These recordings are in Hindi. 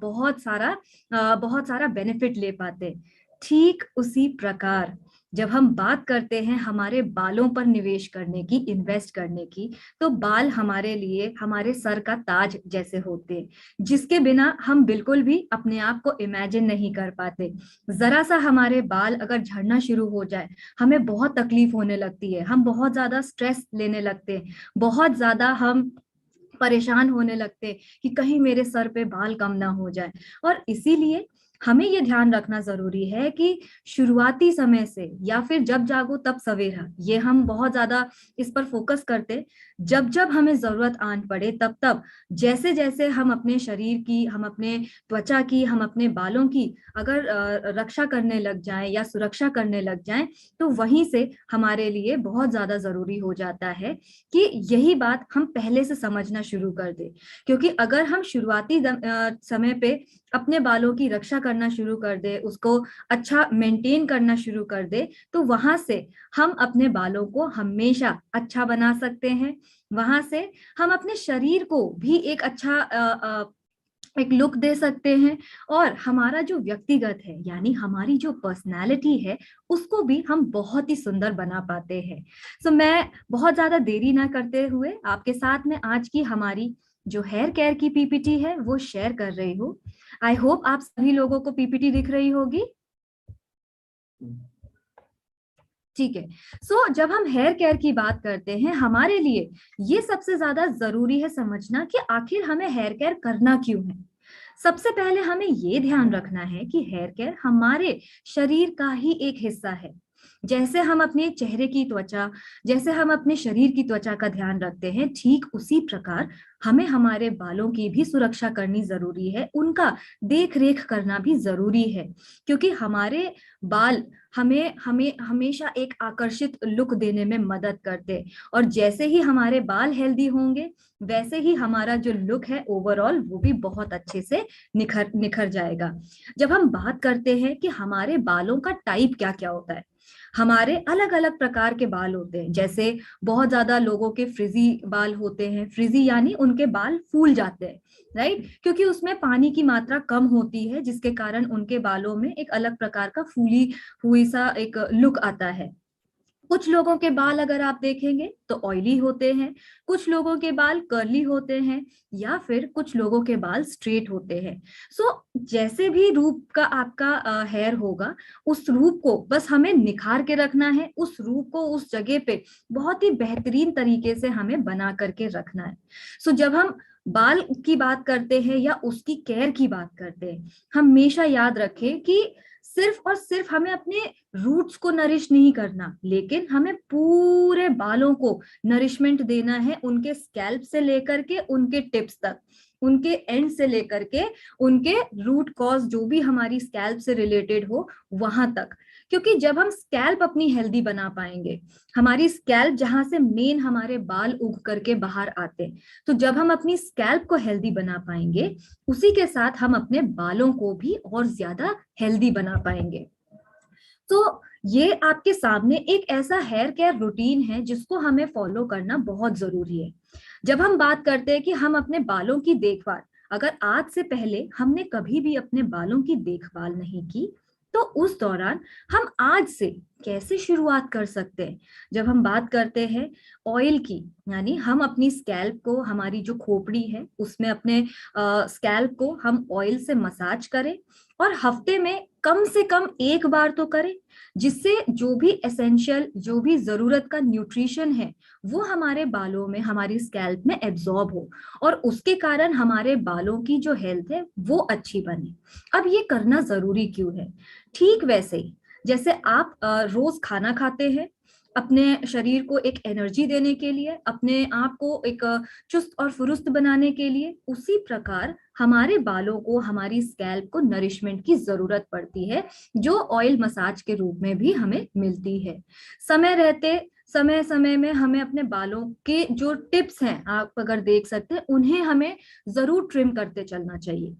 बहुत सारा बेनिफिट ले पाते। ठीक उसी प्रकार जब हम बात करते हैं हमारे बालों पर निवेश करने की, इन्वेस्ट करने की, तो बाल हमारे लिए हमारे सर का ताज जैसे होते हैं, जिसके बिना हम बिल्कुल भी अपने आप को इमेजिन नहीं कर पाते। जरा सा हमारे बाल अगर झड़ना शुरू हो जाए, हमें बहुत तकलीफ होने लगती है, हम बहुत ज्यादा स्ट्रेस लेने लगते हैं, बहुत ज्यादा हम परेशान होने लगते कि कहीं मेरे सर पे बाल कम ना हो जाए। और इसीलिए हमें ये ध्यान रखना जरूरी है कि शुरुआती समय से, या फिर जब जागो तब सवेरा, ये हम बहुत ज्यादा इस पर फोकस करते। जब जब हमें जरूरत आन पड़े तब तब, जैसे जैसे हम अपने शरीर की, हम अपने त्वचा की, हम अपने बालों की अगर रक्षा करने लग जाएं या सुरक्षा करने लग जाएं, तो वहीं से हमारे लिए बहुत ज्यादा जरूरी हो जाता है कि यही बात हम पहले से समझना शुरू कर दे। क्योंकि अगर हम शुरुआती समय पे अपने बालों की रक्षा करना शुरू कर दे, उसको अच्छा मेंटेन करना शुरू कर दे, तो वहां से हम अपने बालों को हमेशा अच्छा बना सकते हैं। वहां से हम अपने शरीर को भी एक अच्छा एक लुक दे सकते हैं, और हमारा जो व्यक्तिगत है, यानी हमारी जो पर्सनालिटी है, उसको भी हम बहुत ही सुंदर बना पाते हैं। सो मैं बहुत ज्यादा देरी ना करते हुए आपके साथ में आज की हमारी जो हेयर केयर की पीपीटी है वो शेयर कर रही हूँ। आई होप आप सभी लोगों को पीपीटी दिख रही होगी। ठीक है। सो जब हम हेयर केयर की बात करते हैं, हमारे लिए ये सबसे ज्यादा जरूरी है समझना कि आखिर हमें हेयर केयर करना क्यों है। सबसे पहले हमें ये ध्यान रखना है कि हेयर केयर हमारे शरीर का ही एक हिस्सा है। जैसे हम अपने चेहरे की त्वचा, जैसे हम अपने शरीर की त्वचा का ध्यान रखते हैं, ठीक उसी प्रकार हमें हमारे बालों की भी सुरक्षा करनी जरूरी है, उनका देख रेख करना भी जरूरी है। क्योंकि हमारे बाल हमें हमें हमेशा एक आकर्षित लुक देने में मदद करते, और जैसे ही हमारे बाल हेल्दी होंगे, वैसे ही हमारा जो लुक है ओवरऑल वो भी बहुत अच्छे से निखर निखर जाएगा। जब हम बात करते हैं कि हमारे बालों का टाइप क्या क्या होता है, हमारे अलग अलग प्रकार के बाल होते हैं। जैसे बहुत ज्यादा लोगों के फ्रिजी बाल होते हैं, फ्रिजी यानी उनके बाल फूल जाते हैं, राइट, क्योंकि उसमें पानी की मात्रा कम होती है, जिसके कारण उनके बालों में एक अलग प्रकार का फूली हुई सा एक लुक आता है। कुछ लोगों के बाल अगर आप देखेंगे तो ऑयली होते हैं, कुछ लोगों के बाल कर्ली होते हैं, या फिर कुछ लोगों के बाल स्ट्रेट होते हैं। सो जैसे भी रूप का आपका हेयर होगा, उस रूप को बस हमें निखार के रखना है, उस रूप को उस जगह पे बहुत ही बेहतरीन तरीके से हमें बना करके रखना है। सो जब हम बाल की बात करते हैं या उसकी केयर की बात करते हैं, हमेशा याद रखें कि सिर्फ और सिर्फ हमें अपने रूट्स को नरिश नहीं करना, लेकिन हमें पूरे बालों को नरिशमेंट देना है, उनके स्कैल्प से लेकर के उनके टिप्स तक, उनके एंड से लेकर के उनके रूट कॉज जो भी हमारी स्कैल्प से रिलेटेड हो वहां तक। क्योंकि जब हम स्कैल्प अपनी हेल्दी बना पाएंगे, हमारी स्कैल्प जहां से मेन हमारे बाल उग करके बाहर आते हैं, तो जब हम अपनी स्कैल्प को हेल्दी बना पाएंगे, उसी के साथ हम अपने बालों को भी और ज्यादा हेल्दी बना पाएंगे। तो ये आपके सामने एक ऐसा हेयर केयर रूटीन है जिसको हमें फॉलो करना बहुत जरूरी है। जब हम बात करते हैं कि हम अपने बालों की देखभाल, अगर आज से पहले हमने कभी भी अपने बालों की देखभाल नहीं की, तो उस दौरान हम आज से कैसे शुरुआत कर सकते हैं। जब हम बात करते हैं ऑयल की, यानी हम अपनी स्कैल्प को, हमारी जो खोपड़ी है उसमें अपने स्कैल्प को हम ऑयल से मसाज करें, और हफ्ते में कम से कम एक बार तो करें, जिससे जो भी एसेंशियल, जो भी जरूरत का न्यूट्रिशन है वो हमारे बालों में, हमारी स्कैल्प में एब्जॉर्ब हो, और उसके कारण हमारे बालों की जो हेल्थ है वो अच्छी बने। अब ये करना जरूरी क्यों है? ठीक वैसे ही जैसे आप रोज खाना खाते हैं अपने शरीर को एक एनर्जी देने के लिए, अपने आप को एक चुस्त और फुरुस्त बनाने के लिए, उसी प्रकार हमारे बालों को, हमारी स्कैल्प को नरिशमेंट की जरूरत पड़ती है, जो ऑयल मसाज के रूप में भी हमें मिलती है। समय रहते, समय समय में हमें अपने बालों के जो टिप्स हैं, आप अगर देख सकते हैं, उन्हें हमें जरूर ट्रिम करते चलना चाहिए।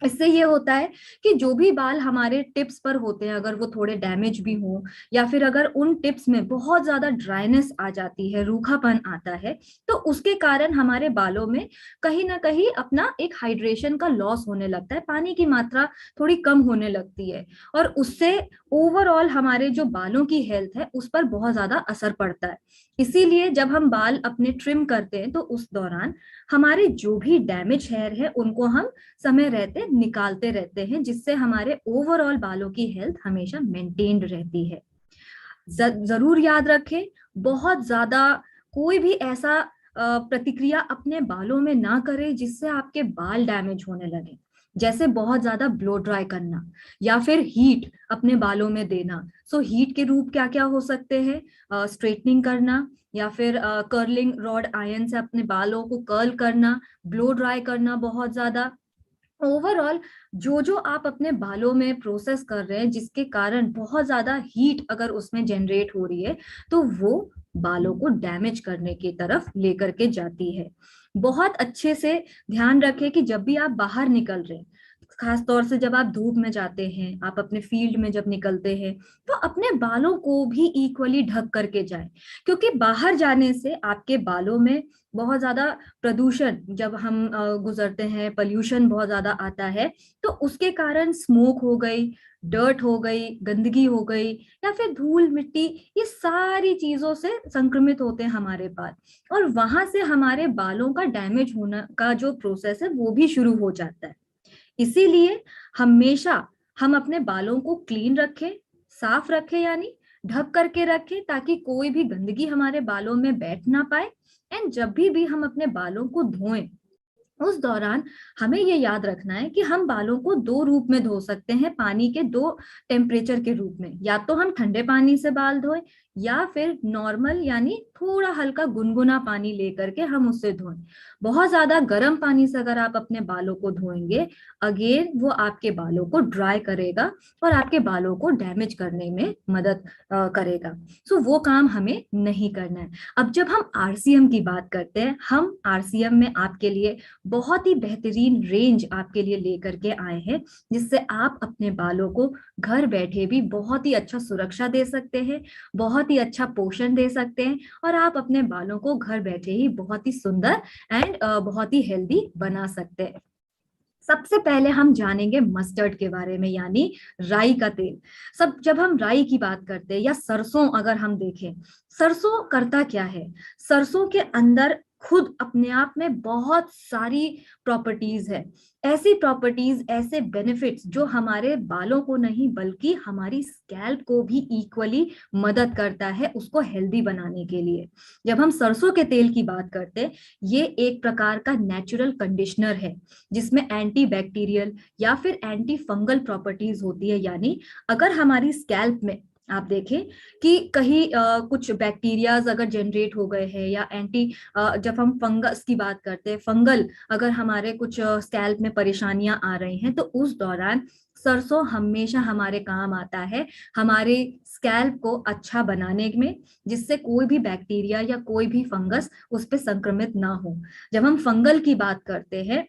इससे ये होता है कि जो भी बाल हमारे टिप्स पर होते हैं, अगर वो थोड़े डैमेज भी हो, या फिर अगर उन टिप्स में बहुत ज्यादा ड्राइनेस आ जाती है, रूखापन आता है, तो उसके कारण हमारे बालों में कहीं ना कहीं अपना एक हाइड्रेशन का लॉस होने लगता है, पानी की मात्रा थोड़ी कम होने लगती है, और उससे ओवरऑल हमारे जो बालों की हेल्थ है उस पर बहुत ज्यादा असर पड़ता है। इसीलिए जब हम बाल अपने ट्रिम करते हैं तो उस दौरान हमारे जो भी डैमेज हेयर है उनको हम समय रहते निकालते रहते हैं, जिससे हमारे ओवरऑल बालों की हेल्थ हमेशा मेंटेन्ड रहती है। जरूर याद रखें, बहुत ज्यादा कोई भी ऐसा प्रतिक्रिया अपने बालों में ना करें जिससे आपके बाल डैमेज होने लगे, जैसे बहुत ज्यादा ब्लो ड्राई करना या फिर हीट अपने बालों में देना। सो हीट के रूप क्या क्या हो सकते हैं? स्ट्रेटनिंग करना, या फिर कर्लिंग रॉड आयरन से अपने बालों को कर्ल करना, ब्लो ड्राई करना बहुत ज्यादा। ओवरऑल जो जो आप अपने बालों में प्रोसेस कर रहे हैं जिसके कारण बहुत ज्यादा हीट अगर उसमें जनरेट हो रही है, तो वो बालों को डैमेज करने की तरफ लेकर के जाती है। बहुत अच्छे से ध्यान रखें कि जब भी आप बाहर निकल रहे हैं, खास तौर से जब आप धूप में जाते हैं, आप अपने फील्ड में जब निकलते हैं, तो अपने बालों को भी इक्वली ढक करके जाएं, क्योंकि बाहर जाने से आपके बालों में बहुत ज्यादा प्रदूषण, जब हम गुजरते हैं, पोल्यूशन बहुत ज्यादा आता है, तो उसके कारण स्मोक हो गई, डर्ट हो गई, गंदगी हो गई, या फिर धूल मिट्टी, ये सारी चीजों से संक्रमित होते हैं हमारे बाल, और वहां से हमारे बालों का डैमेज होना का जो प्रोसेस है वो भी शुरू हो जाता है। इसीलिए हमेशा हम अपने बालों को क्लीन रखें, साफ रखें, यानी ढक करके रखें, ताकि कोई भी गंदगी हमारे बालों में बैठ ना पाए। एंड जब भी हम अपने बालों को धोएं, उस दौरान हमें ये याद रखना है कि हम बालों को दो रूप में धो सकते हैं, पानी के दो टेम्परेचर के रूप में। या तो हम ठंडे पानी से बाल धोएं, या फिर नॉर्मल यानी थोड़ा हल्का गुनगुना पानी लेकर के हम उससे धोएं। बहुत ज्यादा गर्म पानी से अगर आप अपने बालों को धोएंगे, अगेन वो आपके बालों को ड्राई करेगा और आपके बालों को डैमेज करने में मदद करेगा। सो वो काम हमें नहीं करना है। अब जब हम आरसीएम की बात करते हैं, हम आरसीएम में आपके लिए बहुत ही बेहतरीन रेंज आपके लिए लेकर के आए हैं, जिससे आप अपने बालों को घर बैठे भी बहुत ही अच्छा सुरक्षा दे सकते हैं, बहुत ही अच्छा पोषण दे सकते हैं, और आप अपने बालों को घर बैठे ही बहुत ही सुंदर एंड बहुत ही हेल्दी बना सकते हैं। सबसे पहले हम जानेंगे मस्टर्ड के बारे में, यानी राई का तेल। सब जब हम राई की बात करते हैं, या सरसों अगर हम देखें, सरसों करता क्या है? सरसों के अंदर खुद अपने आप में बहुत सारी प्रॉपर्टीज है, ऐसी प्रॉपर्टीज, ऐसे बेनिफिट्स जो हमारे बालों को नहीं बल्कि हमारी स्कैल्प को भी इक्वली मदद करता है उसको हेल्दी बनाने के लिए। जब हम सरसों के तेल की बात करते हैं, ये एक प्रकार का नेचुरल कंडीशनर है, जिसमें एंटी बैक्टीरियल या फिर एंटी फंगल प्रॉपर्टीज होती है। यानी अगर हमारी स्कैल्प में आप देखें कि कहीं कुछ बैक्टीरियाज अगर जनरेट हो गए हैं, या जब हम फंगस की बात करते हैं, फंगल अगर हमारे कुछ स्कैल्प में परेशानियां आ रही हैं, तो उस दौरान सरसों हमेशा हमारे काम आता है, हमारे स्कैल्प को अच्छा बनाने में, जिससे कोई भी बैक्टीरिया या कोई भी फंगस उस पर संक्रमित ना हो। जब हम फंगल की बात करते हैं,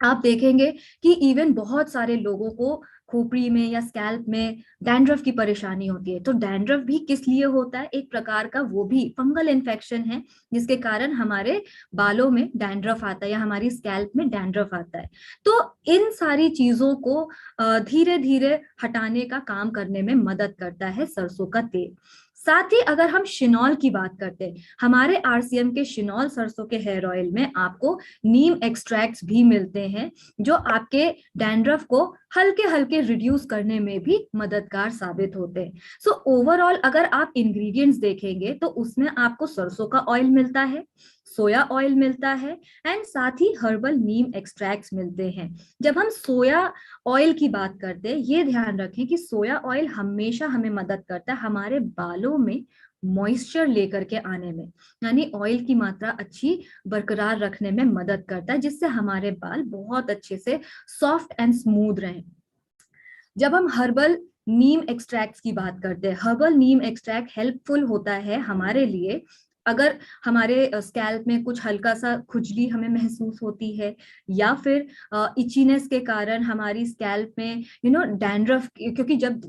आप देखेंगे कि इवन बहुत सारे लोगों को खोपड़ी में या स्कैल्प में डैंड्रफ की परेशानी होती है। तो डैंड्रफ भी किस लिए होता है? एक प्रकार का वो भी फंगल इन्फेक्शन है, जिसके कारण हमारे बालों में डैंड्रफ आता है या हमारी स्कैल्प में डैंड्रफ आता है। तो इन सारी चीजों को धीरे धीरे हटाने का काम करने में मदद करता है सरसों का तेल। साथ ही अगर हम शिनॉल की बात करते हैं, हमारे आरसीएम के शिनॉल सरसों के हेयर ऑयल में आपको नीम एक्सट्रैक्ट्स भी मिलते हैं, जो आपके डैंड्रफ को हल्के हल्के रिड्यूस करने में भी मददगार साबित होते हैं। सो ओवरऑल अगर आप इंग्रेडिएंट्स देखेंगे, तो उसमें आपको सरसों का ऑयल मिलता है, सोया ऑयल मिलता है, एंड साथ ही हर्बल नीम एक्सट्रैक्ट्स मिलते हैं। जब हम सोया ऑयल की बात करते हैं, ये ध्यान रखें कि सोया ऑयल हमेशा हमें मदद करता है हमारे बालों में मॉइस्चर लेकर के आने में, यानी ऑयल की मात्रा अच्छी बरकरार रखने में मदद करता है, जिससे हमारे बाल बहुत अच्छे से सॉफ्ट एंड स्मूथ रहें। जब हम हर्बल नीम एक्सट्रैक्ट्स की बात करते हैं, हर्बल नीम एक्सट्रैक्ट हेल्पफुल होता है हमारे लिए अगर हमारे स्कैल्प में कुछ हल्का सा खुजली हमें महसूस होती है, या फिर इचीनेस के कारण हमारी स्कैल्प में डैंड्रफ, क्योंकि जब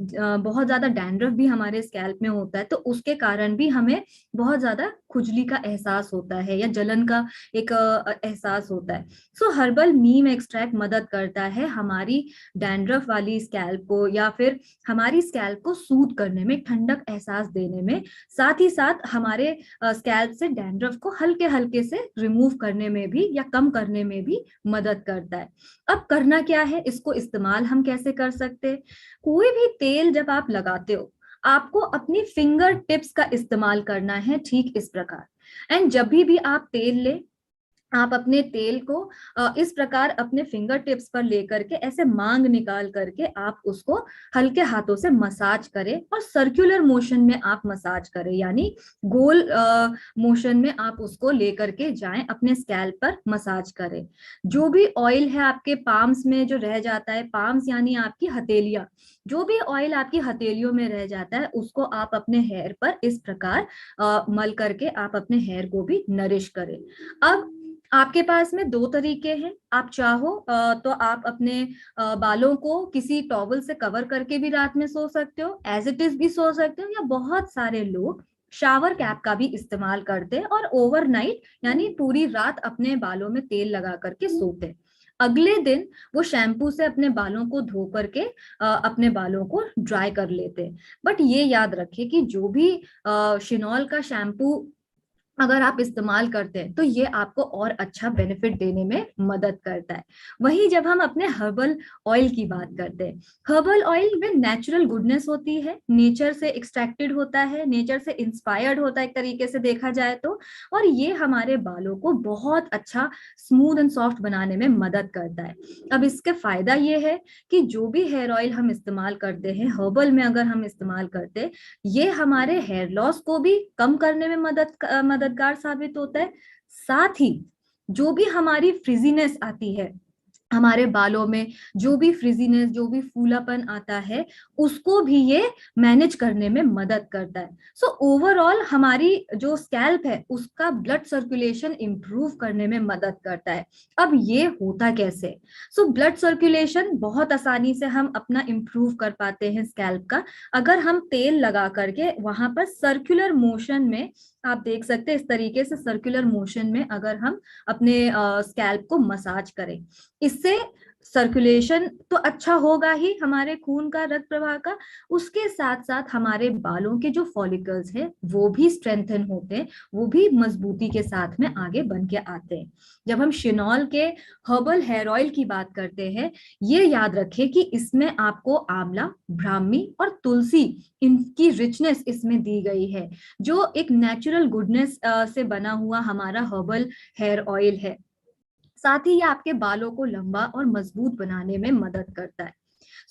बहुत ज्यादा डैंड्रफ भी हमारे स्कैल्प में होता है तो उसके कारण भी हमें बहुत ज्यादा खुजली का एहसास होता है या जलन का एक एहसास होता है। सो हर्बल नीम एक्सट्रैक्ट मदद करता है हमारी डैंड्रफ वाली स्कैल्प को, या फिर हमारी स्कैल्प को सूद करने में, ठंडक एहसास देने में, साथ ही साथ हमारे स्कैल्प से डैंड्रफ को हल्के हल्के से रिमूव करने में भी या कम करने में भी मदद करता है। अब करना क्या है, इसको इस्तेमाल हम कैसे कर सकते हैं? कोई भी तेल जब आप लगाते हो, आपको अपनी फिंगर टिप्स का इस्तेमाल करना है, ठीक इस प्रकार। एंड जब भी आप तेल ले, आप अपने तेल को इस प्रकार अपने फिंगर टिप्स पर लेकर के ऐसे मांग निकाल करके आप उसको हल्के हाथों से मसाज करें, और सर्कुलर मोशन में आप मसाज करें, यानी गोल मोशन में आप उसको लेकर के जाएं, अपने स्कैल्प पर मसाज करें। जो भी ऑयल है आपके पाम्स में जो रह जाता है, पाम्स यानी आपकी हथेलियां, जो भी ऑयल आपकी हथेलियों में रह जाता है उसको आप अपने हेयर पर इस प्रकार मल करके आप अपने हेयर को भी नरिश करें। अब आपके पास में दो तरीके हैं, आप चाहो तो आप अपने बालों को किसी टॉवल से कवर करके भी रात में सो सकते हो, एज इट इज भी सो सकते हो, या बहुत सारे लोग शावर कैप का भी इस्तेमाल करते हैं और ओवरनाइट यानी पूरी रात अपने बालों में तेल लगा करके सोते हैं। अगले दिन वो शैम्पू से अपने बालों को धो करके अपने बालों को ड्राई कर लेते हैं। बट ये याद रखें कि जो भी शिनॉल का शैम्पू अगर आप इस्तेमाल करते हैं तो ये आपको और अच्छा बेनिफिट देने में मदद करता है। वहीं जब हम अपने हर्बल ऑयल की बात करते हैं, हर्बल ऑयल में नेचुरल गुडनेस होती है, नेचर से एक्सट्रैक्टेड होता है, नेचर से इंस्पायर्ड होता है एक तरीके से देखा जाए तो, और ये हमारे बालों को बहुत अच्छा स्मूथ एंड सॉफ्ट बनाने में मदद करता है। अब इसके फायदा ये है कि जो भी हेयर ऑयल हम इस्तेमाल करते हैं हर्बल में, अगर हम इस्तेमाल करते हैं, ये हमारे हेयर लॉस को भी कम करने में मददगार साबित होता है। साथ ही जो भी हमारी फ्रिजीनेस आती है हमारे बालों में, जो भी फ्रिजीनेस, जो भी फूलापन आता है, उसको भी ये मैनेज करने में मदद करता है। सो ओवरऑल हमारी जो स्कैल्प है उसका ब्लड सर्कुलेशन इंप्रूव करने में मदद करता है। अब ये होता कैसे? सो ब्लड सर्कुलेशन बहुत आसानी से हम अपना इंप्रूव कर पाते हैं स्कैल्प का, अगर हम तेल लगा करके वहां पर सर्कुलर मोशन में, आप देख सकते हैं इस तरीके से सर्कुलर मोशन में अगर हम अपने स्कैल्प को मसाज करें, इससे सर्कुलेशन तो अच्छा होगा ही हमारे खून का, रक्त प्रवाह का, उसके साथ साथ हमारे बालों के जो फॉलिकल्स हैं वो भी स्ट्रेंथन होते हैं, वो भी मजबूती के साथ में आगे बन के आते हैं। जब हम शिनॉल के हर्बल हेयर ऑयल की बात करते हैं, ये याद रखें कि इसमें आपको आंवला, ब्राह्मी और तुलसी, इनकी रिचनेस इसमें दी गई है, जो एक नेचुरल गुडनेस से बना हुआ हमारा हर्बल हेयर ऑयल है। साथ ही ये आपके बालों को लंबा और मजबूत बनाने में मदद करता है।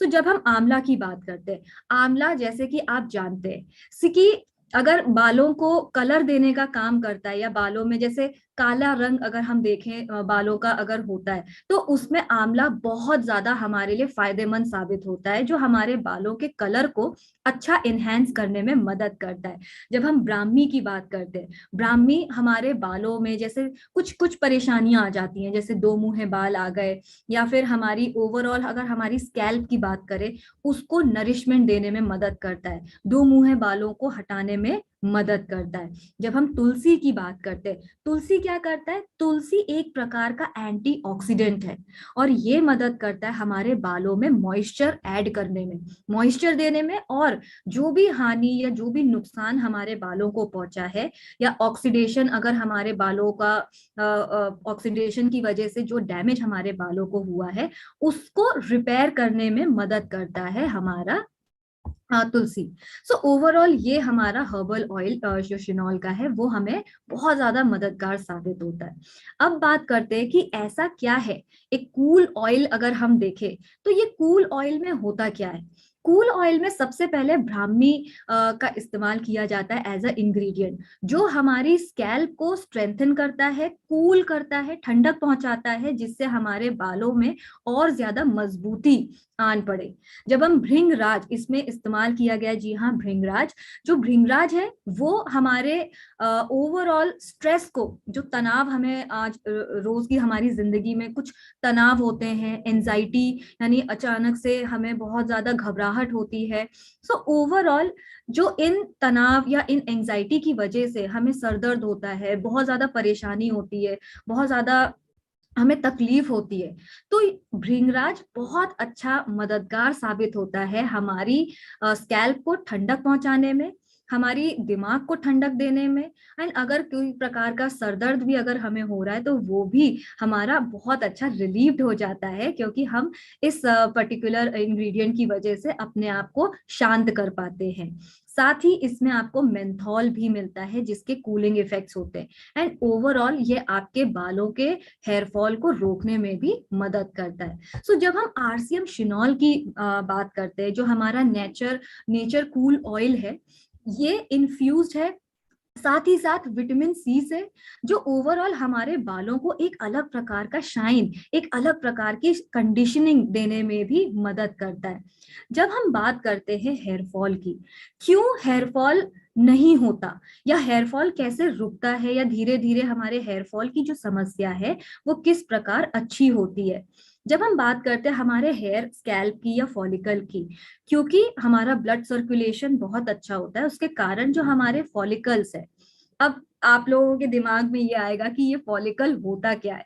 तो जब हम आंवला की बात करते हैं, आंवला जैसे कि आप जानते हैं कि अगर बालों को कलर देने का काम करता है, या बालों में जैसे काला रंग अगर हम देखें बालों का अगर होता है, तो उसमें आंवला बहुत ज्यादा हमारे लिए फायदेमंद साबित होता है, जो हमारे बालों के कलर को अच्छा इनहेंस करने में मदद करता है। जब हम ब्राह्मी की बात करते हैं, ब्राह्मी हमारे बालों में जैसे कुछ कुछ परेशानियां आ जाती हैं, जैसे दो मुंहे बाल आ गए, या फिर हमारी ओवरऑल अगर हमारी स्कैल्प की बात करें, उसको नरिशमेंट देने में मदद करता है, दो मुंहे बालों को हटाने में मदद करता है। जब हम तुलसी की बात करते हैं, तुलसी क्या करता है? तुलसी एक प्रकार का एंटीऑक्सीडेंट है, और ये मदद करता है हमारे बालों में मॉइस्चर ऐड करने में, मॉइस्चर देने में, और जो भी हानि या जो भी नुकसान हमारे बालों को पहुंचा है, या ऑक्सीडेशन अगर हमारे बालों का ऑक्सीडेशन की वजह से जो डैमेज हमारे बालों को हुआ है, उसको रिपेयर करने में मदद करता है हमारा तुलसी। सो ओवरऑल ये हमारा हर्बल ऑयल जो शिनॉल का है वो हमें बहुत ज्यादा मददगार साबित होता है। अब बात करते हैं कि ऐसा क्या है एक कूल ऑयल, अगर हम देखें तो ये कूल ऑयल में होता क्या है। कूल ऑयल में सबसे पहले ब्राह्मी का इस्तेमाल किया जाता है एज अ इंग्रेडिएंट, जो हमारी स्कैल्प को स्ट्रेंथन करता है, कूल करता है, ठंडक पहुंचाता है, जिससे हमारे बालों में और ज्यादा मजबूती आन पड़े। जब हम भृंगराज इसमें इस्तेमाल किया गया, जी हाँ भृंगराज, जो भृंगराज है वो हमारे ओवरऑल स्ट्रेस को, जो तनाव हमें आज रोज की हमारी जिंदगी में कुछ तनाव होते हैं, एंजाइटी यानी अचानक से हमें बहुत ज्यादा घबराहट होती है, सो ओवरऑल जो इन तनाव या इन एंजाइटी की वजह से हमें सर दर्द होता है, बहुत ज्यादा परेशानी होती है, बहुत ज्यादा हमें तकलीफ होती है, तो भृंगराज बहुत अच्छा मददगार साबित होता है हमारी स्कैल्प को ठंडक पहुंचाने में, हमारी दिमाग को ठंडक देने में। एंड अगर कोई प्रकार का सरदर्द भी अगर हमें हो रहा है तो वो भी हमारा बहुत अच्छा रिलीव्ड हो जाता है, क्योंकि हम इस पर्टिकुलर इंग्रेडिएंट की वजह से अपने आप को शांत कर पाते हैं। साथ ही इसमें आपको मेंथॉल भी मिलता है जिसके कूलिंग इफेक्ट्स होते हैं, एंड ओवरऑल ये आपके बालों के हेयर फॉल को रोकने में भी मदद करता है। सो जब हम आरसीएम शिनॉल की बात करते हैं, जो हमारा नेचर कूल ऑयल है, ये इन्फ्यूज्ड है साथ ही साथ विटामिन सी से, जो ओवरऑल हमारे बालों को एक अलग प्रकार का शाइन, एक अलग प्रकार की कंडीशनिंग देने में भी मदद करता है। जब हम बात करते हैं हेयर फॉल की, क्यों हेयर फॉल नहीं होता या हेयर फॉल कैसे रुकता है, या धीरे धीरे हमारे हेयर फॉल की जो समस्या है वो किस प्रकार अच्छी होती है, जब हम बात करते हैं हमारे हेयर स्कैल्प की या फॉलिकल की, क्योंकि हमारा ब्लड सर्कुलेशन बहुत अच्छा होता है, उसके कारण जो हमारे फॉलिकल्स है, अब आप लोगों के दिमाग में ये आएगा कि ये फॉलिकल होता क्या है।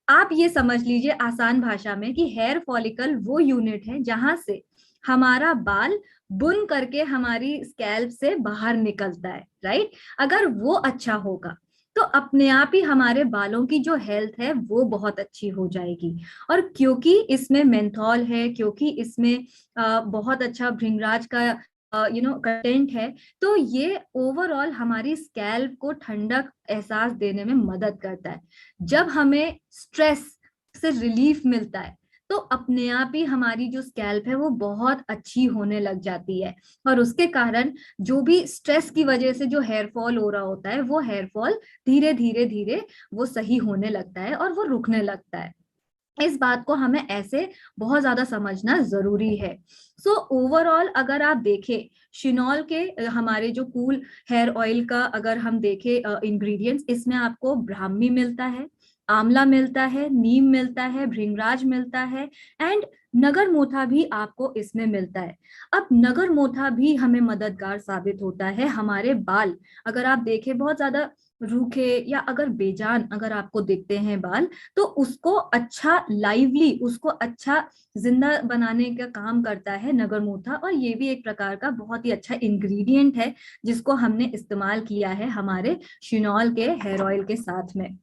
आप ये समझ लीजिए आसान भाषा में कि हेयर फॉलिकल वो यूनिट है जहां से हमारा बाल बुन करके हमारी स्कैल्प से बाहर निकलता है, राइट। अगर वो अच्छा होगा तो अपने आप ही हमारे बालों की जो हेल्थ है वो बहुत अच्छी हो जाएगी। और क्योंकि इसमें मेंथॉल है, क्योंकि इसमें बहुत अच्छा भृंगराज का कंटेंट है, तो ये ओवरऑल हमारी स्कैल्प को ठंडक एहसास देने में मदद करता है। जब हमें स्ट्रेस से रिलीफ मिलता है तो अपने आप ही हमारी जो स्कैल्प है वो बहुत अच्छी होने लग जाती है, और उसके कारण जो भी स्ट्रेस की वजह से जो हेयर फॉल हो रहा होता है वो हेयर फॉल धीरे धीरे धीरे वो सही होने लगता है और वो रुकने लगता है। इस बात को हमें ऐसे बहुत ज्यादा समझना जरूरी है। सो ओवरऑल अगर आप देखें शिनॉल के हमारे जो कूल हेयर ऑयल का अगर हम देखें इंग्रेडिएंट्स, इसमें आपको ब्राह्मी मिलता है, आंवला मिलता है, नीम मिलता है, भृंगराज मिलता है, एंड नगर मोथा भी आपको इसमें मिलता है। अब नगर मोथा भी हमें मददगार साबित होता है। हमारे बाल अगर आप देखें बहुत ज्यादा रूखे या अगर बेजान अगर आपको दिखते हैं बाल, तो उसको अच्छा लाइवली, उसको अच्छा जिंदा बनाने का काम करता है नगर मोथा, और ये भी एक प्रकार का बहुत ही अच्छा इंग्रेडिएंट है जिसको हमने इस्तेमाल किया है हमारे शिनॉल के हेयर ऑयल के साथ में।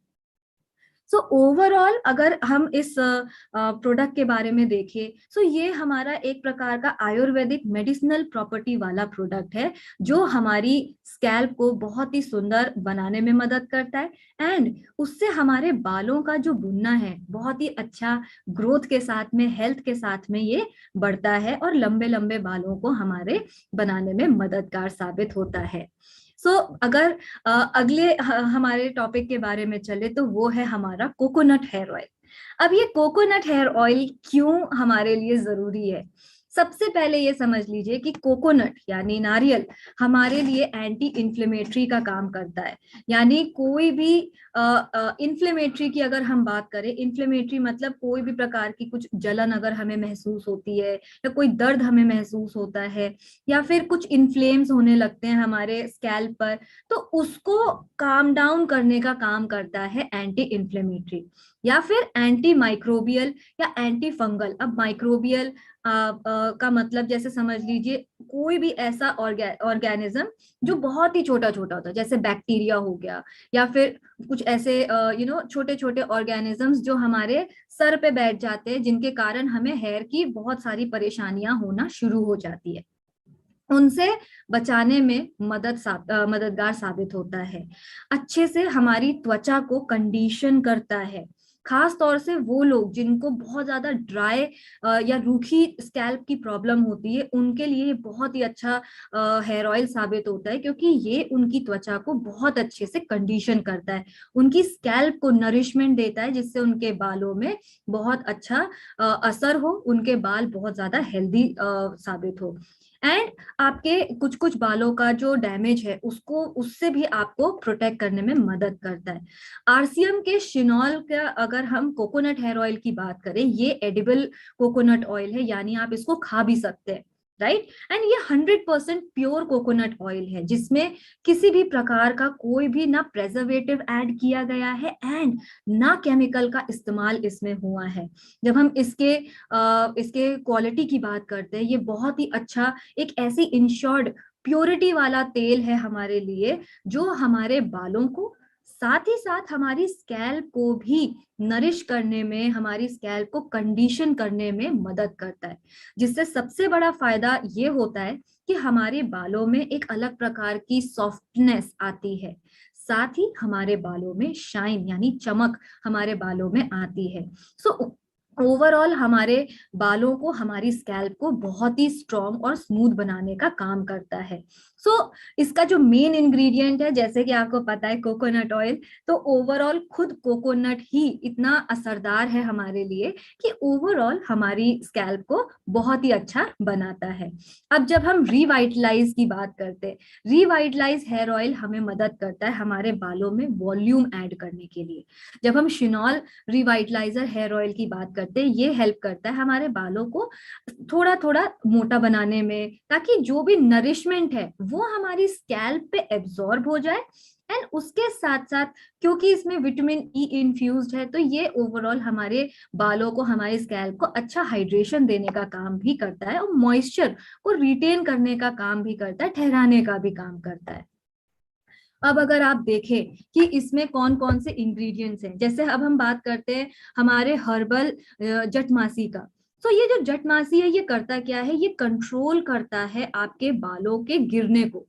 सो ओवरऑल अगर हम इस प्रोडक्ट के बारे में देखें, सो ये हमारा एक प्रकार का आयुर्वेदिक मेडिसिनल प्रॉपर्टी वाला प्रोडक्ट है, जो हमारी स्कैल्प को बहुत ही सुंदर बनाने में मदद करता है, एंड उससे हमारे बालों का जो बुनना है बहुत ही अच्छा ग्रोथ के साथ में, हेल्थ के साथ में ये बढ़ता है, और लंबे लंबे बालों को हमारे बनाने में मददगार साबित होता है। अगर अगले हमारे टॉपिक के बारे में चले तो वो है हमारा कोकोनट हेयर ऑयल। अब ये कोकोनट हेयर ऑयल क्यों हमारे लिए जरूरी है? सबसे पहले ये समझ लीजिए कि कोकोनट यानी नारियल हमारे लिए एंटी इन्फ्लेमेटरी का काम करता है। यानी कोई भी इन्फ्लेमेटरी की अगर हम बात करें, इन्फ्लेमेटरी मतलब कोई भी प्रकार की कुछ जलन अगर हमें महसूस होती है, या कोई दर्द हमें महसूस होता है, या फिर कुछ इन्फ्लेम्स होने लगते हैं हमारे स्कैल्प पर, तो उसको काम डाउन करने का काम करता है एंटी इन्फ्लेमेटरी, या फिर एंटी माइक्रोबियल या एंटी फंगल। अब माइक्रोबियल का मतलब जैसे समझ लीजिए कोई भी ऐसा ऑर्गेनिज्म जो बहुत ही छोटा छोटा होता है, जैसे बैक्टीरिया हो गया, या फिर कुछ ऐसे छोटे छोटे ऑर्गेनिजम्स जो हमारे सर पे बैठ जाते हैं, जिनके कारण हमें हेयर की बहुत सारी परेशानियां होना शुरू हो जाती है, उनसे बचाने में मददगार साबित होता है। अच्छे से हमारी त्वचा को कंडीशन करता है, खास तौर से वो लोग जिनको बहुत ज्यादा ड्राई या रूखी स्कैल्प की प्रॉब्लम होती है, उनके लिए ये बहुत ही अच्छा हेयर ऑयल साबित होता है, क्योंकि ये उनकी त्वचा को बहुत अच्छे से कंडीशन करता है, उनकी स्कैल्प को नरिशमेंट देता है, जिससे उनके बालों में बहुत अच्छा असर हो, उनके बाल बहुत ज्यादा हेल्दी साबित हो। एंड आपके कुछ कुछ बालों का जो डैमेज है उसको, उससे भी आपको प्रोटेक्ट करने में मदद करता है। आरसीएम के शिनॉल का अगर हम कोकोनट हेयर ऑयल की बात करें, ये एडिबल कोकोनट ऑयल है, यानी आप इसको खा भी सकते हैं, राइट। एंड ये 100% प्योर कोकोनट ऑयल है, जिसमें किसी भी प्रकार का कोई भी ना प्रेजर्वेटिव ऐड किया गया है एंड ना केमिकल का इस्तेमाल इसमें हुआ है। जब हम इसके क्वालिटी की बात करते हैं, ये बहुत ही अच्छा एक ऐसी इंश्योर्ड प्योरिटी वाला तेल है हमारे लिए, जो हमारे बालों को साथ ही साथ हमारी स्कैल्प को भी नरिश करने में, हमारी स्कैल्प को कंडीशन करने में मदद करता है, जिससे सबसे बड़ा फायदा ये होता है कि हमारे बालों में एक अलग प्रकार की सॉफ्टनेस आती है, साथ ही हमारे बालों में शाइन यानी चमक हमारे बालों में आती है। सो ओवरऑल हमारे बालों को, हमारी स्कैल्प को बहुत ही स्ट्रॉन्ग और स्मूथ बनाने का काम करता है। इसका जो मेन इंग्रेडिएंट है, जैसे कि आपको पता है, कोकोनट ऑयल, तो ओवरऑल खुद कोकोनट ही इतना असरदार है हमारे लिए कि ओवरऑल हमारी स्कैल्प को बहुत ही अच्छा बनाता है। अब जब हम रिवाइटलाइज की बात करते हैं, रिवाइटलाइज हेयर ऑयल हमें मदद करता है हमारे बालों में वॉल्यूम ऐड करने के लिए। जब हम शिनॉल रिवाइटलाइजर हेयर ऑयल की बात करते हैं, ये हेल्प करता है हमारे बालों को थोड़ा थोड़ा मोटा बनाने में, ताकि जो भी नरिशमेंट है वो हमारी स्कैल्प पे एब्जॉर्ब हो जाए। एंड उसके साथ साथ क्योंकि इसमें विटामिन ई इन्फ्यूज्ड है, तो ये ओवरऑल हमारे बालों को, हमारे स्कैल्प को अच्छा हाइड्रेशन देने का काम भी करता है, और मॉइस्चर को रिटेन करने का काम भी करता है, ठहराने का भी काम करता है। अब अगर आप देखें कि इसमें कौन कौन से इंग्रेडिएंट्स हैं, जैसे अब हम बात करते हैं हमारे हर्बल जटमासी का। तो ये जो जटमासी है, ये करता क्या है, ये कंट्रोल करता है आपके बालों के गिरने को,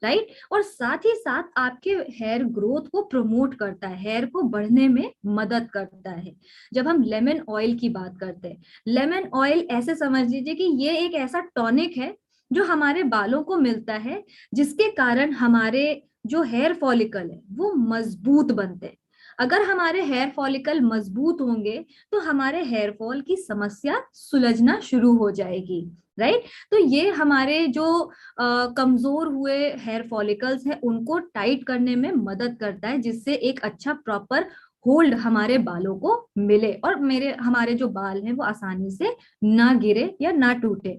राइट, और साथ ही साथ आपके हेयर ग्रोथ को प्रमोट करता है, हेयर को बढ़ने में मदद करता है। जब हम लेमन ऑयल की बात करते हैं, लेमन ऑयल ऐसे समझ लीजिए कि ये एक ऐसा टॉनिक है जो हमारे बालों को मिलता है, जिसके कारण हमारे जो हेयर फॉलिकल है वो मजबूत बनते हैं। अगर हमारे हेयर फॉलिकल मजबूत होंगे तो हमारे हेयर फॉल की समस्या सुलझना शुरू हो जाएगी, राइट। तो ये हमारे जो कमजोर हुए हेयर फॉलिकल्स हैं उनको टाइट करने में मदद करता है, जिससे एक अच्छा प्रॉपर होल्ड हमारे बालों को मिले, और हमारे जो बाल हैं वो आसानी से ना गिरे या ना टूटे।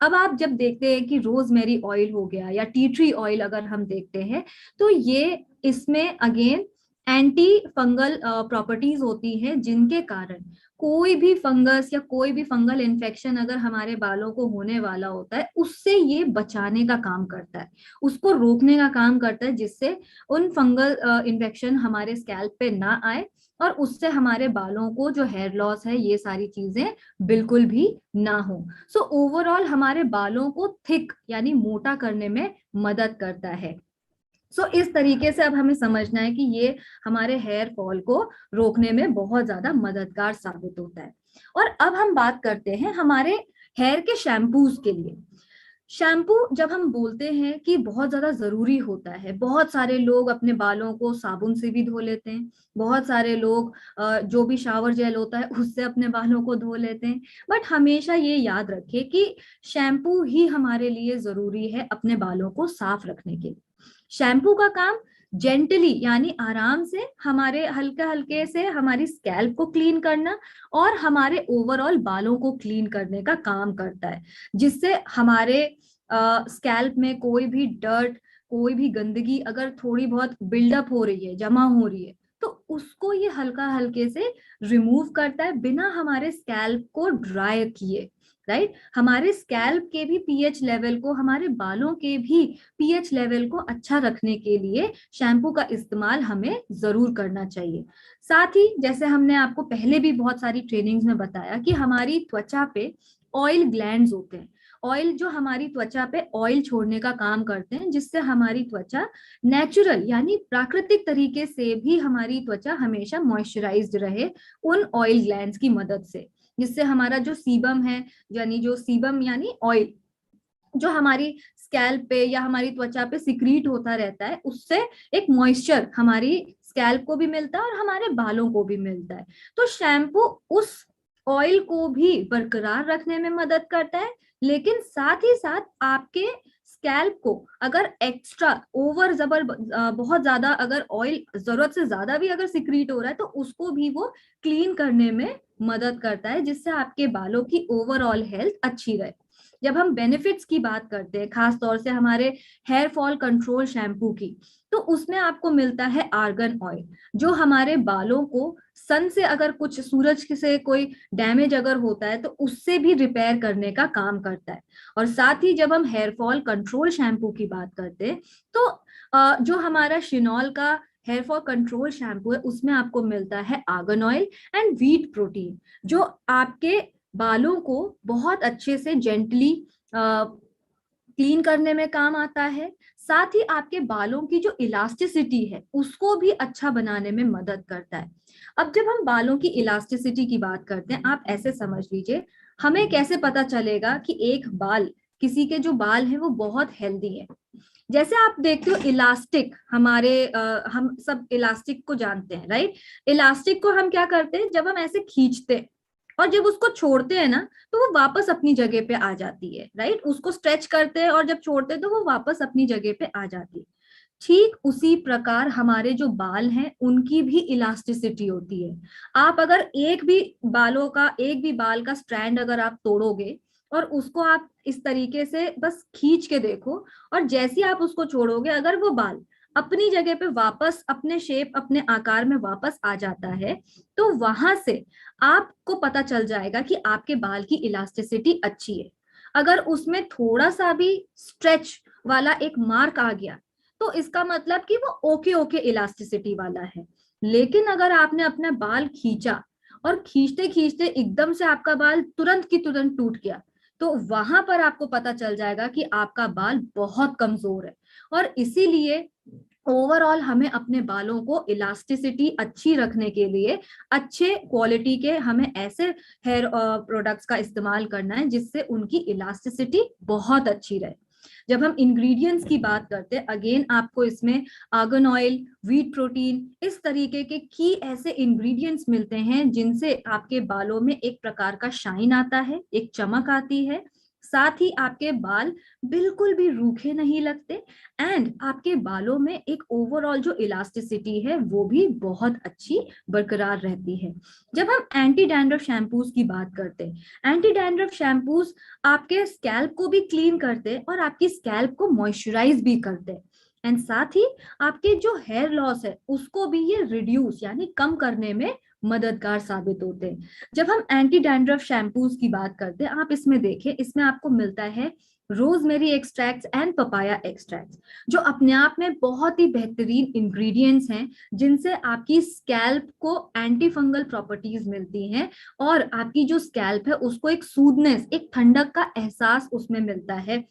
अब आप जब देखते हैं कि रोजमेरी ऑयल हो गया या टी ट्री ऑयल अगर हम देखते हैं, तो ये इसमें अगेन एंटी फंगल प्रॉपर्टीज होती हैं, जिनके कारण कोई भी फंगस या कोई भी फंगल इन्फेक्शन अगर हमारे बालों को होने वाला होता है, उससे ये बचाने का काम करता है, उसको रोकने का काम करता है, जिससे उन फंगल इन्फेक्शन हमारे स्कैल्प पे ना आए, और उससे हमारे बालों को जो हेयर लॉस है, ये सारी चीजें बिल्कुल भी ना हो। सो ओवरऑल हमारे बालों को थिक यानी मोटा करने में मदद करता है। इस तरीके से अब हमें समझना है कि ये हमारे हेयर फॉल को रोकने में बहुत ज्यादा मददगार साबित होता है। और अब हम बात करते हैं हमारे हेयर के शैम्पूज के लिए। शैम्पू जब हम बोलते हैं कि बहुत ज्यादा जरूरी होता है, बहुत सारे लोग अपने बालों को साबुन से भी धो लेते हैं, बहुत सारे लोग जो भी शावर जेल होता है उससे अपने बालों को धो लेते हैं, बट हमेशा ये याद रखें कि शैम्पू ही हमारे लिए जरूरी है अपने बालों को साफ रखने के लिए। शैम्पू का काम जेंटली यानी आराम से, हमारे हल्के हल्के से हमारी स्कैल्प को क्लीन करना और हमारे ओवरऑल बालों को क्लीन करने का काम करता है, जिससे हमारे स्कैल्प में कोई भी डर्ट, कोई भी गंदगी अगर थोड़ी बहुत बिल्डअप हो रही है, जमा हो रही है, तो उसको ये हल्का हल्के से रिमूव करता है, बिना हमारे स्कैल्प को ड्राई किए, राइट। हमारे स्कैल्प के भी पीएच लेवल को, हमारे बालों के भी पीएच लेवल को अच्छा रखने के लिए शैम्पू का इस्तेमाल हमें जरूर करना चाहिए। साथ ही जैसे हमने आपको पहले भी बहुत सारी ट्रेनिंग्स में बताया कि हमारी त्वचा पे ऑयल ग्लैंड्स होते हैं, ऑयल जो हमारी त्वचा पे ऑयल छोड़ने का काम करते हैं, जिससे हमारी त्वचा नेचुरल यानी प्राकृतिक तरीके से भी हमारी त्वचा हमेशा मॉइस्चराइज्ड रहे उन ऑयल ग्लैंड्स की मदद से, जिससे हमारा जो सीबम है, यानी जो सीबम यानी ऑयल जो हमारी स्कैल्प पे या हमारी त्वचा पे सिक्रीट होता रहता है, उससे एक मॉइस्चर हमारी स्कैल्प को भी मिलता है और हमारे बालों को भी मिलता है। तो शैम्पू उस ऑयल को भी बरकरार रखने में मदद करता है, लेकिन साथ ही साथ आपके स्कैल्प को अगर एक्स्ट्रा बहुत ज्यादा अगर ऑयल जरूरत से ज्यादा भी अगर सिक्रीट हो रहा है तो उसको भी वो क्लीन करने में मदद करता है, जिससे आपके बालों की ओवरऑल हेल्थ अच्छी रहे। जब हम बेनिफिट्स की बात करते हैं, खास तौर से हमारे हेयर फॉल कंट्रोल शैम्पू की, तो उसमें आपको मिलता है आर्गन ऑयल, जो हमारे बालों को सन से अगर कुछ सूरज से कोई डैमेज अगर होता है तो उससे भी रिपेयर करने का काम करता है। और साथ ही जब हम हेयर फॉल कंट्रोल शैम्पू की बात करते हैं तो जो हमारा शिनॉल का हेयर फॉल कंट्रोल शैम्पू है उसमें आपको मिलता है argan oil and wheat protein, जो आपके बालों को बहुत अच्छे से जेंटली क्लीन करने में काम आता है। साथ ही आपके बालों की जो इलास्टिसिटी है उसको भी अच्छा बनाने में मदद करता है। अब जब हम बालों की इलास्टिसिटी की बात करते हैं, आप ऐसे समझ लीजिए, हमें कैसे पता चलेगा कि एक बाल, किसी के जो बाल हैं वो बहुत हेल्दी है। जैसे आप देखते हो इलास्टिक, हम सब इलास्टिक को जानते हैं, राइट। इलास्टिक को हम क्या करते हैं, जब हम ऐसे खींचते हैं और जब उसको छोड़ते हैं ना तो वो वापस अपनी जगह पे आ जाती है, राइट। उसको स्ट्रेच करते हैं और जब छोड़ते हैं तो वो वापस अपनी जगह पे आ जाती है। ठीक उसी प्रकार हमारे जो बाल हैं उनकी भी इलास्टिसिटी होती है। आप अगर एक भी बाल का स्ट्रैंड अगर आप तोड़ोगे और उसको आप इस तरीके से बस खींच के देखो, और जैसे ही आप उसको छोड़ोगे अगर वो बाल अपनी जगह पे वापस अपने शेप अपने आकार में वापस आ जाता है, तो वहां से आपको पता चल जाएगा कि आपके बाल की इलास्टिसिटी अच्छी है। अगर उसमें थोड़ा सा भी स्ट्रेच वाला एक मार्क आ गया तो इसका मतलब कि वो ओके ओके इलास्टिसिटी वाला है। लेकिन अगर आपने अपना बाल खींचा और खींचते खींचते एकदम से आपका बाल तुरंत की तुरंत टूट गया, तो वहां पर आपको पता चल जाएगा कि आपका बाल बहुत कमजोर है। और इसीलिए ओवरऑल हमें अपने बालों को इलास्टिसिटी अच्छी रखने के लिए अच्छे क्वालिटी के हमें ऐसे हेयर प्रोडक्ट्स का इस्तेमाल करना है जिससे उनकी इलास्टिसिटी बहुत अच्छी रहे। जब हम इंग्रेडिएंट्स की बात करते हैं, अगेन आपको इसमें आर्गन ऑयल, व्हीट प्रोटीन, इस तरीके के की ऐसे इंग्रेडिएंट्स मिलते हैं जिनसे आपके बालों में एक प्रकार का शाइन आता है, एक चमक आती है। साथ ही आपके बाल बिल्कुल भी रूखे नहीं लगते एंड आपके बालों में एक ओवरऑल जो इलास्टिसिटी है वो भी बहुत अच्छी बरकरार रहती है। जब हम एंटी डैंड्रफ शैम्पूज की बात करते हैं, एंटी डैंड्रफ शैम्पूज आपके स्कैल्प को भी क्लीन करते हैं और आपकी स्कैल्प को मॉइस्चराइज भी करते हैं एंड साथ ही आपके जो हेयर लॉस है उसको भी ये रिड्यूस यानी कम करने में मददगार साबित होते हैं। जब हम एंटी डैंड्रफ शैम्पूज की बात करते हैं, आप इसमें देखें, इसमें आपको मिलता है rosemary extracts and papaya extracts, जो अपने आप में बहुत ही बेहतरीन इंग्रेडिएंट्स हैं जिनसे आपकी स्कैल्प को एंटी फंगल प्रॉपर्टीज मिलती हैं और आपकी जो स्कैल्प है उसको एक सूदनेस, एक ठंडक का एहसास उसमें मिलता है।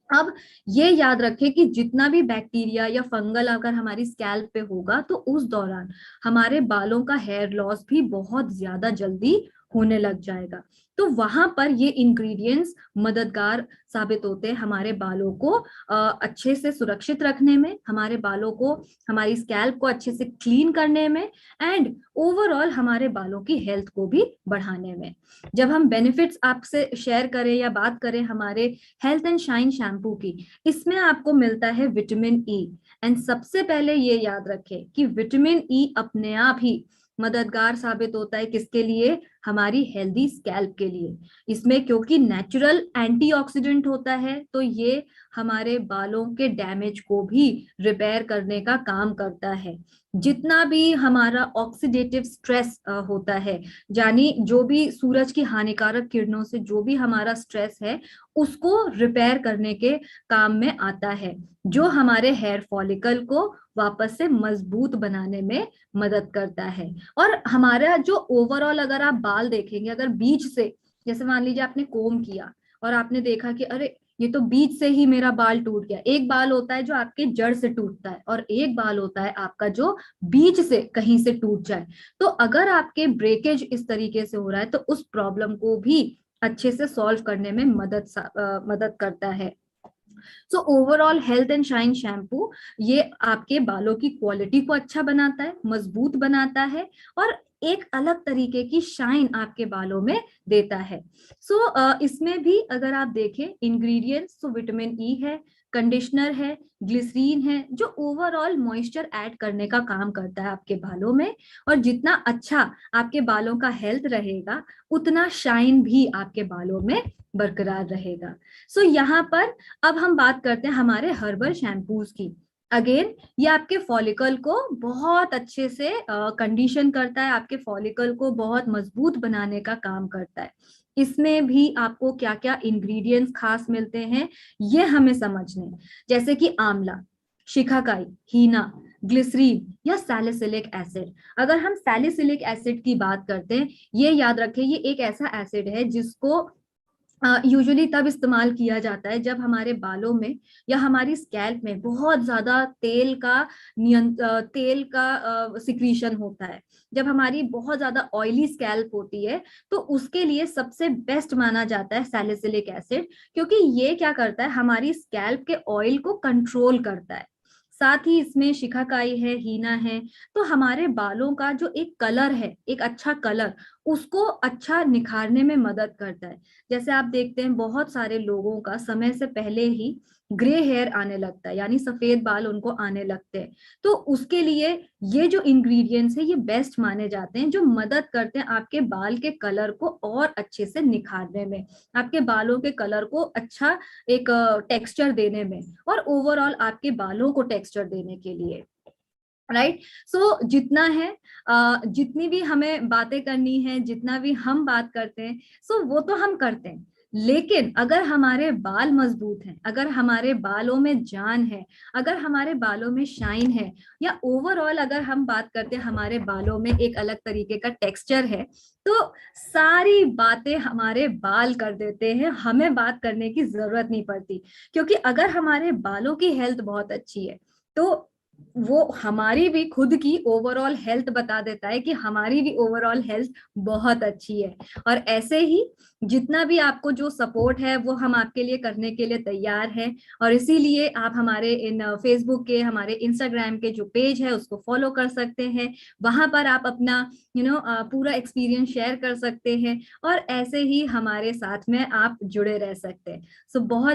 अब ये याद रखें कि जितना भी बैक्टीरिया या फंगल अगर हमारी स्कैल्प पे होगा तो उस दौरान हमारे बालों का हेयर लॉस भी बहुत ज्यादा जल्दी होने लग जाएगा। तो वहां पर ये इंग्रेडिएंट्स मददगार साबित होते हैं हमारे बालों को अच्छे से सुरक्षित रखने में, हमारे बालों को, हमारी स्कैल्प को अच्छे से क्लीन करने में एंड ओवरऑल हमारे बालों की हेल्थ को भी बढ़ाने में। जब हम बेनिफिट्स आपसे शेयर करें या बात करें हमारे हेल्थ एंड शाइन शैम्पू की, इसमें आपको मिलता है विटामिन ई एंड सबसे पहले ये याद रखें कि विटामिन ई अपने आप ही मददगार साबित होता है किसके लिए, हमारी हेल्दी स्कैल्प के लिए। इसमें क्योंकि नेचुरल एंटीऑक्सीडेंट होता है तो ये हमारे बालों के डैमेज को भी रिपेयर करने का काम करता है। जितना भी हमारा ऑक्सीडेटिव स्ट्रेस होता है, यानी जो भी सूरज की हानिकारक किरणों से जो भी हमारा स्ट्रेस है उसको रिपेयर करने के काम में आता है, जो हमारे हेयर फॉलिकल को वापस से मजबूत बनाने में मदद करता है। और हमारा जो ओवरऑल अगर आप बाल देखेंगे, अगर बीच से जैसे मान लीजिए आपने कोम किया और आपने देखा कि अरे ये तो बीच से ही मेरा बाल टूट गया। एक बाल होता है जो आपके जड़ से टूटता है, और एक बाल होता है आपका जो बीच से कहीं से टूट जाए। तो अगर आपके ब्रेकेज इस तरीके से हो रहा है तो उस प्रॉब्लम को भी अच्छे से सॉल्व करने में मदद करता है। So overall health and shine shampoo ये आपके बालों की क्वालिटी को अच्छा बनाता है, मजबूत बनाता है, और एक अलग तरीके की शाइन आपके बालों में देता है। इसमें भी अगर आप देखें इंग्रेडिएंट्स, तो विटामिन ई है, कंडीशनर है, ग्लिसरीन है, जो ओवरऑल मॉइस्चर ऐड करने का काम करता है आपके बालों में। और जितना अच्छा आपके बालों का हेल्थ रहेगा, उतना शाइन भी आपके बालों में बरकरार रहेगा। यहाँ पर अब हम बात करते हैं हमारे हर्बल शैम्पूज की। अगेन ये आपके फॉलिकल को बहुत अच्छे से कंडीशन करता है, आपके फॉलिकल को बहुत मजबूत बनाने का काम करता है। इसमें भी आपको क्या क्या इंग्रेडिएंट्स खास मिलते हैं ये हमें समझने, जैसे कि आंवला, शिकाकाई, हीना, ग्लिसरीन या सैलिसिलिक एसिड। अगर हम सैलिसिलिक एसिड की बात करते हैं, ये याद रखें ये एक ऐसा एसिड है जिसको यूजुअली तब इस्तेमाल किया जाता है जब हमारे बालों में या हमारी स्कैल्प में बहुत ज्यादा तेल का सिक्रीशन होता है। जब हमारी बहुत ज्यादा ऑयली स्कैल्प होती है तो उसके लिए सबसे बेस्ट माना जाता है सैलिसिलिक एसिड, क्योंकि ये क्या करता है, हमारी स्कैल्प के ऑयल को कंट्रोल करता है। साथ ही इसमें शिकाकाई है, हीना है, तो हमारे बालों का जो एक कलर है, एक अच्छा कलर, उसको अच्छा निखारने में मदद करता है। जैसे आप देखते हैं बहुत सारे लोगों का समय से पहले ही ग्रे हेयर आने लगता है, यानी सफेद बाल उनको आने लगते हैं। तो उसके लिए ये जो इंग्रेडिएंट्स है ये बेस्ट माने जाते हैं, जो मदद करते हैं आपके बाल के कलर को और अच्छे से निखारने में, आपके बालों के कलर को अच्छा एक टेक्सचर देने में, और ओवरऑल आपके बालों को टेक्सचर देने के लिए। राइट। जितना है जितनी भी हमें बातें करनी है, जितना भी हम बात करते हैं, वो तो हम करते हैं, लेकिन अगर हमारे बाल मजबूत हैं, अगर हमारे बालों में जान है, अगर हमारे बालों में शाइन है, या ओवरऑल अगर हम बात करते हैं हमारे बालों में एक अलग तरीके का टेक्सचर है, तो सारी बातें हमारे बाल कर देते हैं, हमें बात करने की जरूरत नहीं पड़ती। क्योंकि अगर हमारे बालों की हेल्थ बहुत अच्छी है तो वो हमारी भी खुद की ओवरऑल हेल्थ बता देता है कि हमारी भी ओवरऑल हेल्थ बहुत अच्छी है। और ऐसे ही जितना भी आपको जो सपोर्ट है वो हम आपके लिए करने के लिए तैयार हैं। और इसीलिए आप हमारे इन फेसबुक के, हमारे इंस्टाग्राम के जो पेज है उसको फॉलो कर सकते हैं। वहां पर आप अपना पूरा एक्सपीरियंस शेयर कर सकते हैं, और ऐसे ही हमारे साथ में आप जुड़े रह सकते हैं। बहुत